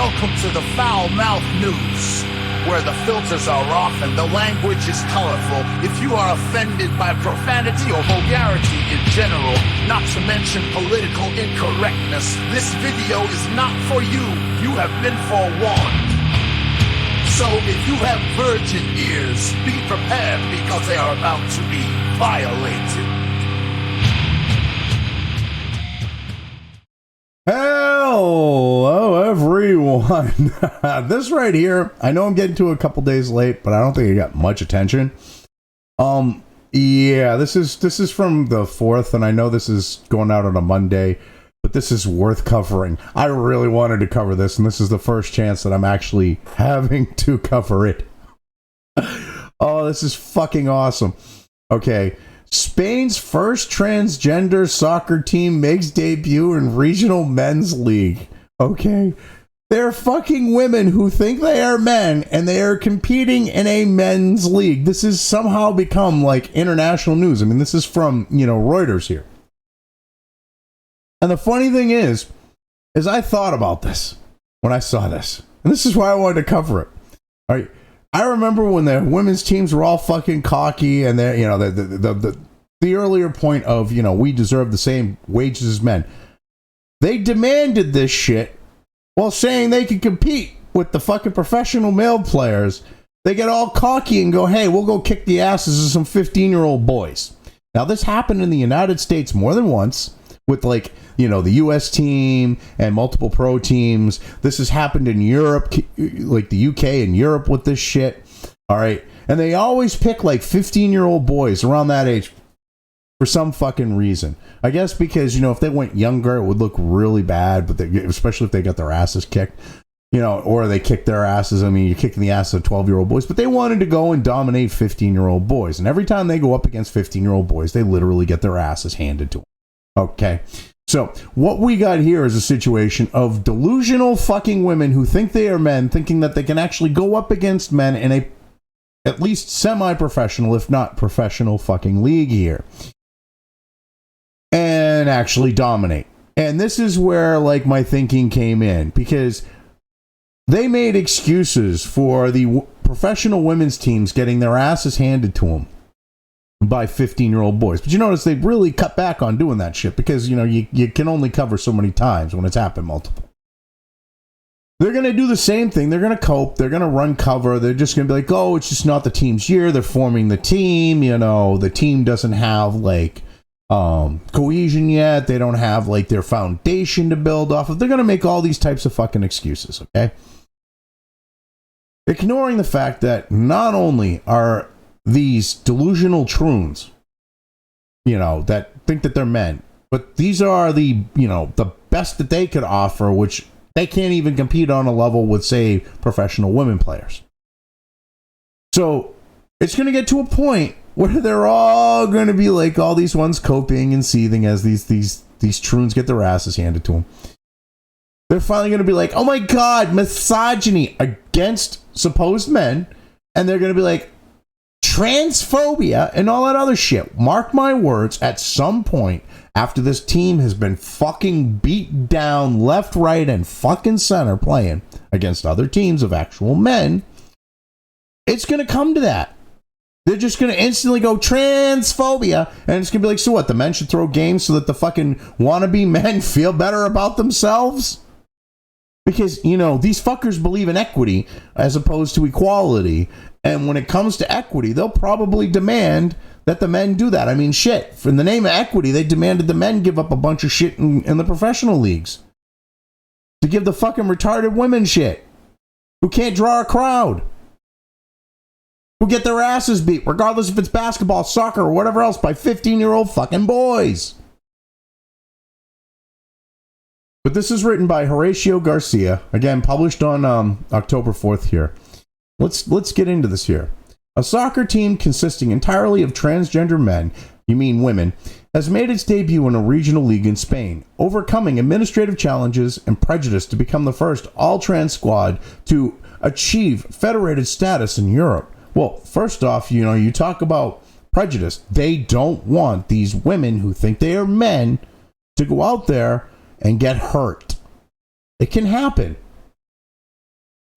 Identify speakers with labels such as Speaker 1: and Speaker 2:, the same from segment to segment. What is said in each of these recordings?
Speaker 1: Welcome to the Foul Mouth News, where the filters are off and the language is colorful. If you are offended by profanity or vulgarity in general, not to mention political incorrectness, this video is not for you. You have been forewarned. So if you have virgin ears, be prepared because they are about to be violated.
Speaker 2: Hello, everyone. This right here, I know I'm getting to it a couple days late, but I don't think it got much attention. Yeah, this is from the 4th, and I know this is going out on a Monday, but this is worth covering. I really wanted to cover this, and this is the first chance that I'm actually having to cover it. Oh, this is fucking awesome. Okay. Spain's first transgender soccer team makes debut in regional men's league. Okay. They're fucking women who think they are men, and they are competing in a men's league. This has somehow become like international news. I mean, this is from, Reuters here. And the funny thing is I thought about this when I saw this. And this is why I wanted to cover it. All right. I remember when the women's teams were all fucking cocky, and they, the earlier point of, we deserve the same wages as men. They demanded this shit while saying they could compete with the fucking professional male players. They get all cocky and go, hey, we'll go kick the asses of some 15-year-old boys. Now, this happened in the United States more than once with, the U.S. team and multiple pro teams. This has happened in Europe, like the UK and Europe with this shit. All right. And they always pick 15-year-old boys around that age for some fucking reason. I guess because, if they went younger, it would look really bad, but especially if they got their asses kicked, or they kicked their asses. I mean, you're kicking the asses of 12-year-old boys, but they wanted to go and dominate 15-year-old boys. And every time they go up against 15-year-old boys, they literally get their asses handed to them. Okay, so what we got here is a situation of delusional fucking women who think they are men, thinking that they can actually go up against men in a at least semi-professional, if not professional fucking league here, and actually dominate. And this is where, my thinking came in, because they made excuses for the professional women's teams getting their asses handed to them by 15-year-old boys. But you notice they really cut back on doing that shit because, you can only cover so many times when it's happened multiple. They're going to do the same thing. They're going to cope. They're going to run cover. They're just going to be like, oh, it's just not the team's year. They're forming the team. The team doesn't have, cohesion yet. They don't have, their foundation to build off of. They're going to make all these types of fucking excuses, okay? Ignoring the fact that not only are these delusional troons, that think that they're men, but these are the best that they could offer, which they can't even compete on a level with, say, professional women players. So it's going to get to a point where they're all going to be like all these ones coping and seething as these troons get their asses handed to them. They're finally going to be like, oh my God, misogyny against supposed men. And they're going to be like, transphobia and all that other shit. Mark my words, at some point after this team has been fucking beat down left, right, and fucking center playing against other teams of actual men, it's going to come to that. They're just going to instantly go transphobia, and it's going to be like, so what, the men should throw games so that the fucking wannabe men feel better about themselves? Because, these fuckers believe in equity as opposed to equality. And when it comes to equity, they'll probably demand that the men do that. I mean, shit. In the name of equity, they demanded the men give up a bunch of shit in the professional leagues to give the fucking retarded women shit who can't draw a crowd, who get their asses beat, regardless if it's basketball, soccer, or whatever else, by 15-year-old fucking boys. But this is written by Horatio Garcia, again, published on October 4th here. Let's get into this here. A soccer team consisting entirely of transgender men, you mean women, has made its debut in a regional league in Spain, overcoming administrative challenges and prejudice to become the first all-trans squad to achieve federated status in Europe. Well, first off, you talk about prejudice. They don't want these women who think they are men to go out there and get hurt. It can happen.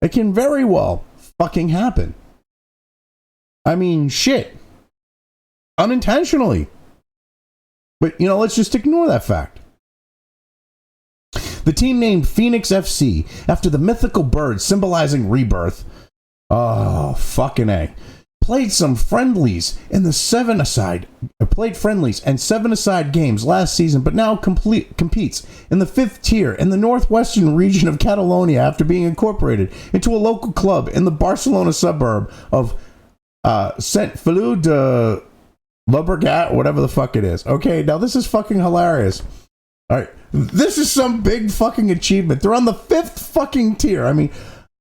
Speaker 2: It can very well fucking happen. I mean, shit. Unintentionally. But, let's just ignore that fact. The team named Phoenix FC after the mythical bird symbolizing rebirth. Oh, fucking A. Played some friendlies in the 7-a-side. Played friendlies and 7-a-side games last season, but now competes in the 5th tier in the northwestern region of Catalonia after being incorporated into a local club in the Barcelona suburb of Sant Feliu de Llobregat, whatever the fuck it is. Okay, now this is fucking hilarious. All right, this is some big fucking achievement. They're on the 5th fucking tier. I mean,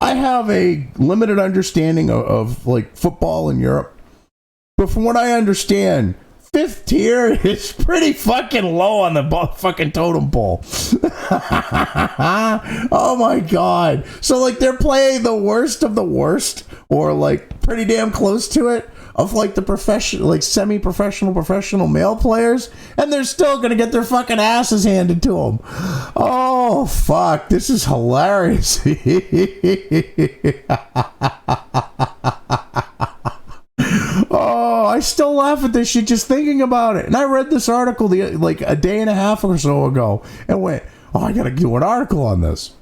Speaker 2: I have a limited understanding of like football in Europe, but from what I understand, 5th tier is pretty fucking low on the fucking totem pole. Oh my god! So like they're playing the worst of the worst, or like pretty damn close to it, of like the professional, like semi-professional, professional male players, and they're still gonna get their fucking asses handed to them. Oh fuck, this is hilarious. Oh, I still laugh at this shit just thinking about it. And I read this article like a day and a half or so ago and went, oh, I gotta do an article on this.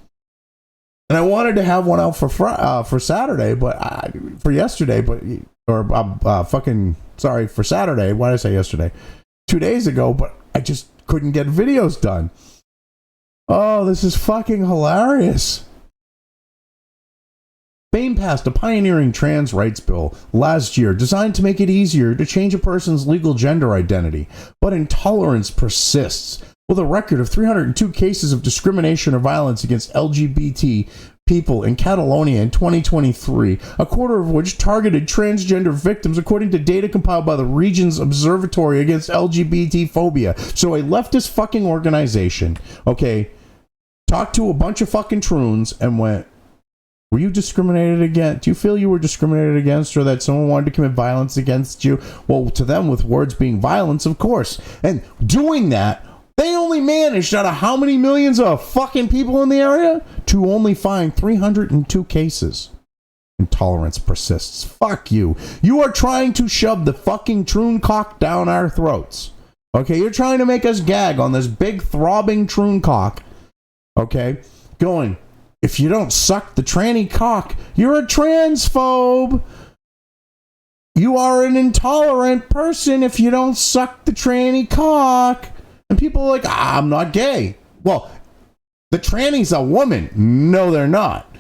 Speaker 2: And I wanted to have one out for Saturday, for yesterday, for Saturday. Why did I say yesterday? 2 days ago, but I just couldn't get videos done. Oh, this is fucking hilarious. Spain passed a pioneering trans rights bill last year designed to make it easier to change a person's legal gender identity, but intolerance persists, with a record of 302 cases of discrimination or violence against LGBT people in Catalonia in 2023, a quarter of which targeted transgender victims, according to data compiled by the region's Observatory Against LGBT Phobia. So a leftist fucking organization, okay, talked to a bunch of fucking troons and went, were you discriminated against? Do you feel you were discriminated against, or that someone wanted to commit violence against you? Well, to them, with words being violence, of course. And doing that, they only managed, out of how many millions of fucking people in the area, to only find 302 cases. Intolerance persists. Fuck you. You are trying to shove the fucking troon cock down our throats. Okay, you're trying to make us gag on this big throbbing troon cock. Okay, going, if you don't suck the tranny cock, you're a transphobe. You are an intolerant person if you don't suck the tranny cock. And people are like, I'm not gay. Well, the tranny's a woman. No, they're not.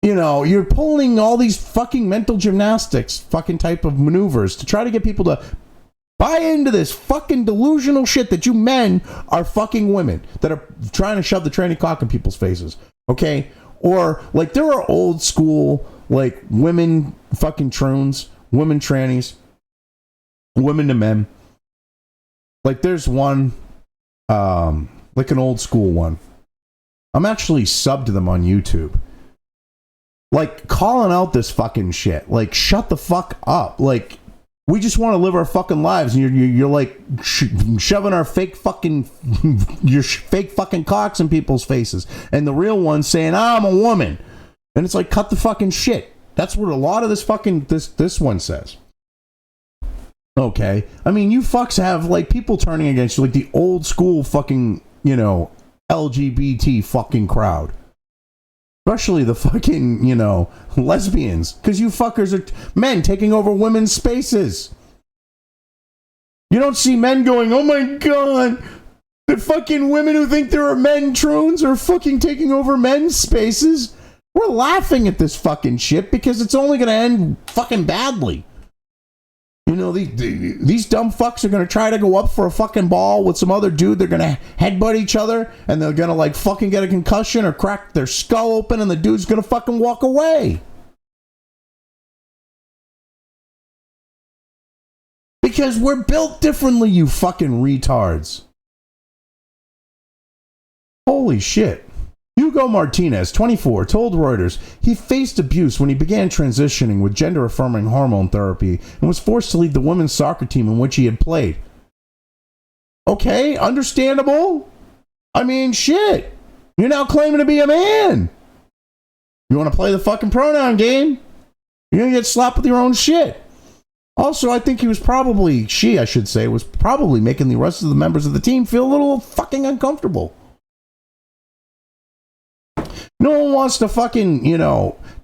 Speaker 2: You're pulling all these fucking mental gymnastics, fucking type of maneuvers to try to get people to buy into this fucking delusional shit that you men are fucking women that are trying to shove the tranny cock in people's faces. Okay? Or, like, there are old school, like, women fucking troons, women trannies, women to men. Like, there's one, like an old school one. I'm actually subbed to them on YouTube. Like, calling out this fucking shit. Like, shut the fuck up. Like, we just want to live our fucking lives, and you're like shoving our fake fucking your fake fucking cocks in people's faces, and the real one's saying, I'm a woman, and it's like, cut the fucking shit. That's what a lot of this fucking this one says. Okay, I mean, you fucks have like people turning against you, like the old school fucking LGBT fucking crowd. Especially the fucking, lesbians. Because you fuckers are men taking over women's spaces. You don't see men going, oh my god, the fucking women who think there are men troons are fucking taking over men's spaces. We're laughing at this fucking shit because it's only going to end fucking badly. These dumb fucks are going to try to go up for a fucking ball with some other dude. They're going to headbutt each other, and they're going to like fucking get a concussion or crack their skull open, and the dude's going to fucking walk away. Because we're built differently, you fucking retards. Holy shit. Hugo Martinez, 24, told Reuters he faced abuse when he began transitioning with gender-affirming hormone therapy and was forced to leave the women's soccer team in which he had played. Okay, understandable. I mean, shit. You're now claiming to be a man. You want to play the fucking pronoun game? You're going to get slapped with your own shit. Also, I think she, I should say, was probably making the rest of the members of the team feel a little fucking uncomfortable. No one wants to fucking,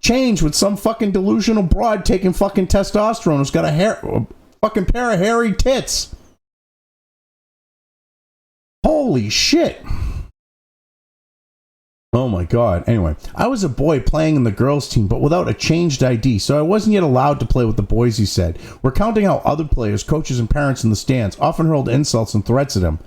Speaker 2: change with some fucking delusional broad taking fucking testosterone who's got a fucking pair of hairy tits. Holy shit. Oh my god. Anyway, I was a boy playing in the girls' team, but without a changed ID, so I wasn't yet allowed to play with the boys, he said. Recounting how other players, coaches, and parents in the stands often hurled insults and threats at him.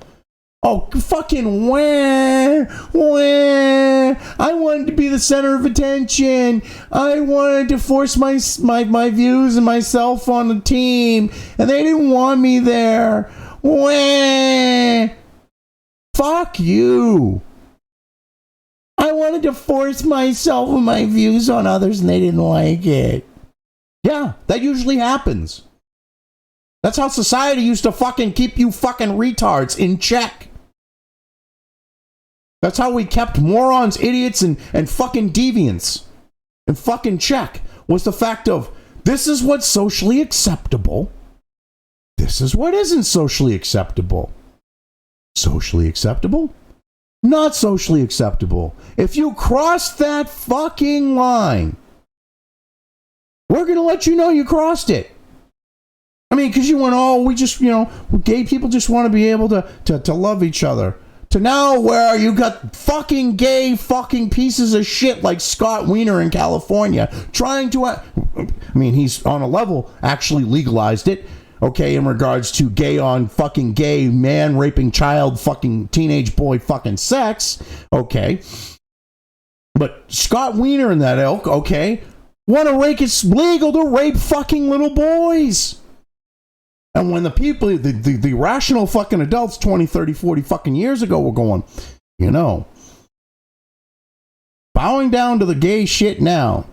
Speaker 2: Oh, fucking wah, wah. I wanted to be the center of attention. I wanted to force my views and myself on the team, and they didn't want me there. Wah. Fuck you. I wanted to force myself and my views on others, and they didn't like it. Yeah, that usually happens. That's how society used to fucking keep you fucking retards in check. That's how we kept morons, idiots, and fucking deviants in fucking check, was the fact of, this is what's socially acceptable. This is what isn't socially acceptable. Socially acceptable? Not socially acceptable. If you cross that fucking line, we're going to let you know you crossed it. I mean, because you went, we just, gay people just want to be able to love each other. To now where you got fucking gay fucking pieces of shit like Scott Wiener in California trying to, he's on a level actually legalized it, okay, in regards to gay on fucking gay, man raping child fucking teenage boy fucking sex, okay. But Scott Wiener in that ilk, okay, want to make it legal to rape fucking little boys. And when the people, the rational fucking adults 20, 30, 40 fucking years ago were going, bowing down to the gay shit now,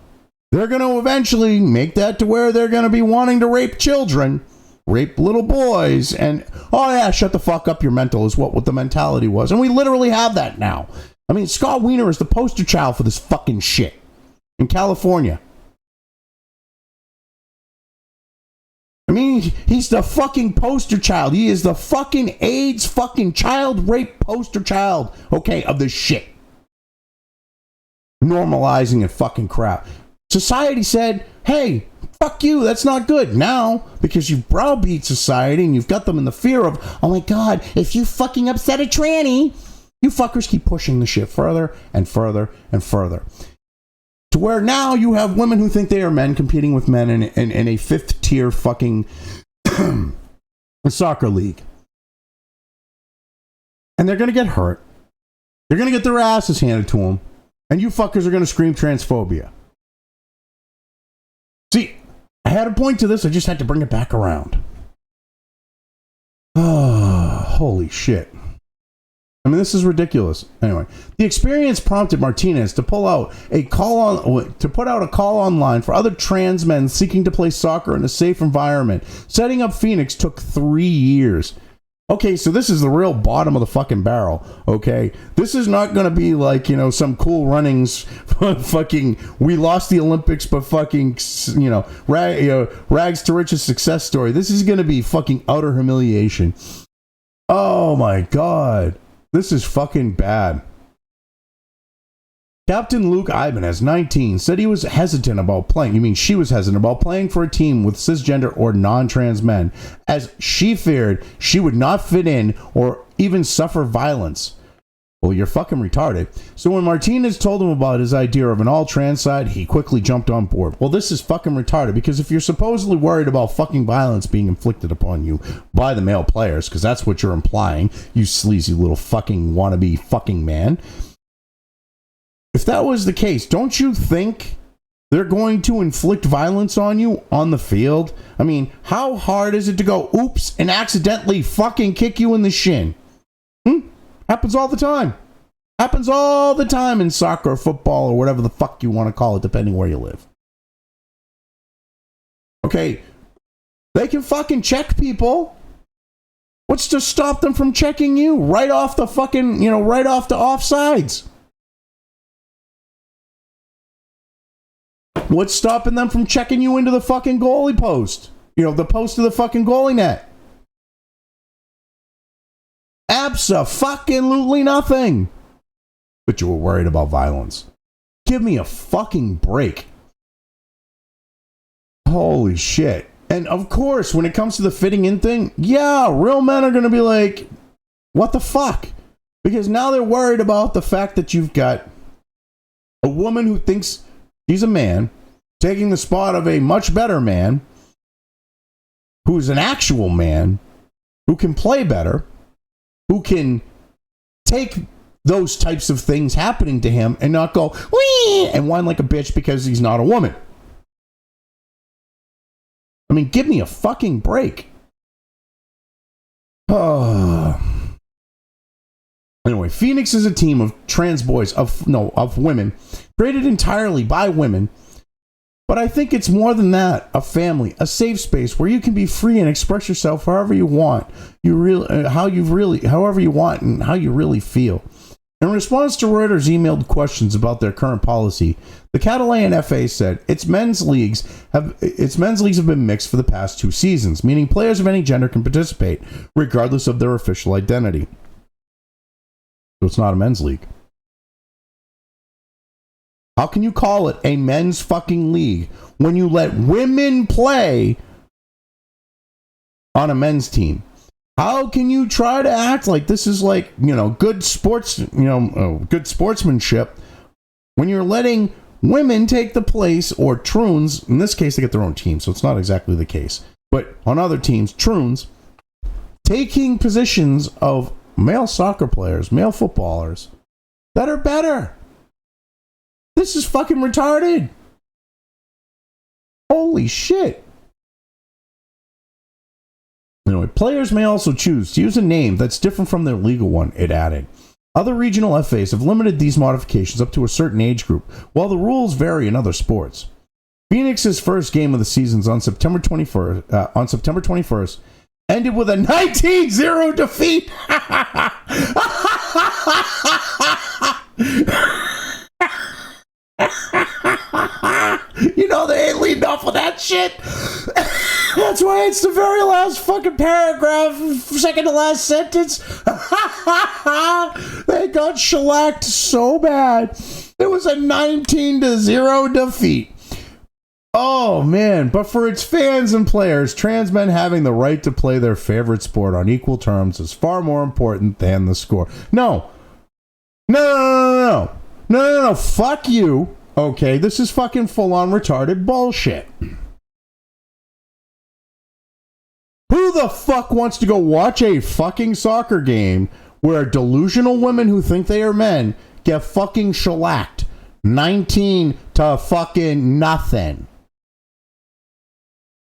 Speaker 2: they're going to eventually make that to where they're going to be wanting to rape children, rape little boys, and, oh yeah, shut the fuck up, you're mental, is what the mentality was. And we literally have that now. Scott Wiener is the poster child for this fucking shit in California. He's the fucking poster child. He is the fucking AIDS fucking child rape poster child, okay, of this shit. Normalizing and fucking crap. Society said, hey, fuck you, that's not good. Now, because you've browbeat society and you've got them in the fear of, oh my god, if you fucking upset a tranny, you fuckers keep pushing the shit further and further and further. To where now you have women who think they are men competing with men in a fifth tier fucking soccer league. And they're going to get hurt. They're going to get their asses handed to them. And you fuckers are going to scream transphobia. See, I had a point to this. I just had to bring it back around. Oh, holy shit. This is ridiculous. Anyway, the experience prompted Martinez to put out a call online for other trans men seeking to play soccer in a safe environment. Setting up Phoenix took 3 years. Okay, so this is the real bottom of the fucking barrel. Okay, this is not going to be like, some cool runnings, fucking, we lost the Olympics, but fucking, rags to riches success story. This is going to be fucking utter humiliation. Oh my god. This is fucking bad. Captain Luke Ibanez, 19, said he was hesitant about playing. She was hesitant about playing for a team with cisgender or non-trans men, as she feared she would not fit in or even suffer violence. Well, you're fucking retarded. So when Martinez told him about his idea of an all-trans side, he quickly jumped on board. Well, this is fucking retarded, because if you're supposedly worried about fucking violence being inflicted upon you by the male players, because that's what you're implying, you sleazy little fucking wannabe fucking man. If that was the case, don't you think they're going to inflict violence on you on the field? How hard is it to go, oops, and accidentally fucking kick you in the shin? Happens all the time. Happens all the time in soccer or football or whatever the fuck you want to call it, depending where you live. Okay, they can fucking check people. What's to stop them from checking you? Right off the fucking, right off the offsides. What's stopping them from checking you into the fucking goalie post? You know, the post of the fucking goalie net. Abso-fucking-lutely nothing. But you were worried about violence. Give me a fucking break. Holy shit. And of course, when it comes to the fitting in thing, yeah, real men are going to be like, what the fuck? Because now they're worried about the fact that you've got a woman who thinks she's a man taking the spot of a much better man who's an actual man who can play better, who can take those types of things happening to him and not go, wee, and whine like a bitch because he's not a woman. I mean, give me a fucking break. Anyway, Phoenix is a team of trans boys, of women, created entirely by women. But I think it's more than that. A family, a safe space where you can be free and express yourself however you want. However you want and how you really feel. In response to Reuters' emailed questions about their current policy, the Catalan FA said its men's leagues have been mixed for the past 2 seasons, meaning players of any gender can participate, regardless of their official identity. So it's not a men's league. How can you call it a men's fucking league when you let women play on a men's team? How can you try to act like this is like, good sportsmanship when you're letting women take the place, or troons, in this case they get their own team, so it's not exactly the case. But on other teams, troons, taking positions of male soccer players, male footballers, that are better. This is fucking retarded. Holy shit. Anyway, players may also choose to use a name that's different from their legal one, it added. Other regional FAs have limited these modifications up to a certain age group, while the rules vary in other sports. Phoenix's first game of the season on September 21st ended with a 19-0 defeat. They ain't leading off with that shit. That's why it's the very last fucking paragraph, second to last sentence. They got shellacked so bad. It was a 19-0 defeat. Oh, man. But for its fans and players, trans men having the right to play their favorite sport on equal terms is far more important than the score. No. Fuck you. Okay, this is fucking full-on retarded bullshit. Who the fuck wants to go watch a fucking soccer game where delusional women who think they are men get fucking shellacked 19 to fucking nothing?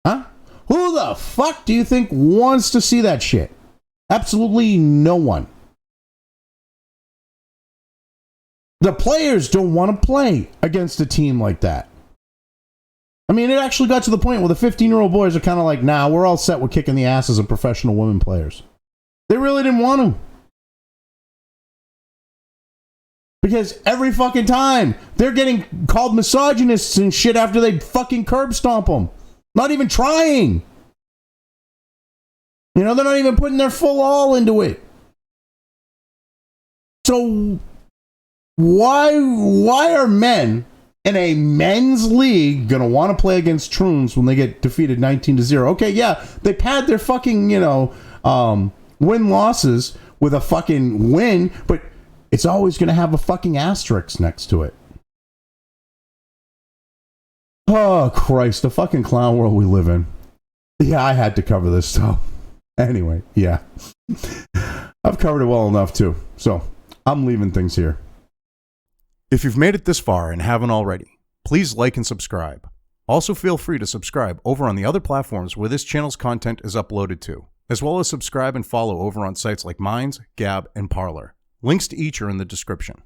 Speaker 2: Huh? Who the fuck do you think wants to see that shit? Absolutely no one. The players don't want to play against a team like that. I mean, it actually got to the point where the 15-year-old boys are kind of like, nah, we're all set with kicking the asses of professional women players. They really didn't want to. Because every fucking time, they're getting called misogynists and shit after they fucking curb stomp them. Not even trying. They're not even putting their full all into it. So why are men in a men's league gonna want to play against troons when they get defeated 19-0? Okay, yeah, they pad their fucking win-losses with a fucking win, but it's always gonna have a fucking asterisk next to it. Oh Christ, the fucking clown world we live in. Yeah, I had to cover this stuff. Anyway, yeah, I've covered it well enough too, so I'm leaving things here. If you've made it this far and haven't already, please like and subscribe. Also feel free to subscribe over on the other platforms where this channel's content is uploaded to, as well as subscribe and follow over on sites like Minds, Gab, and Parler. Links to each are in the description.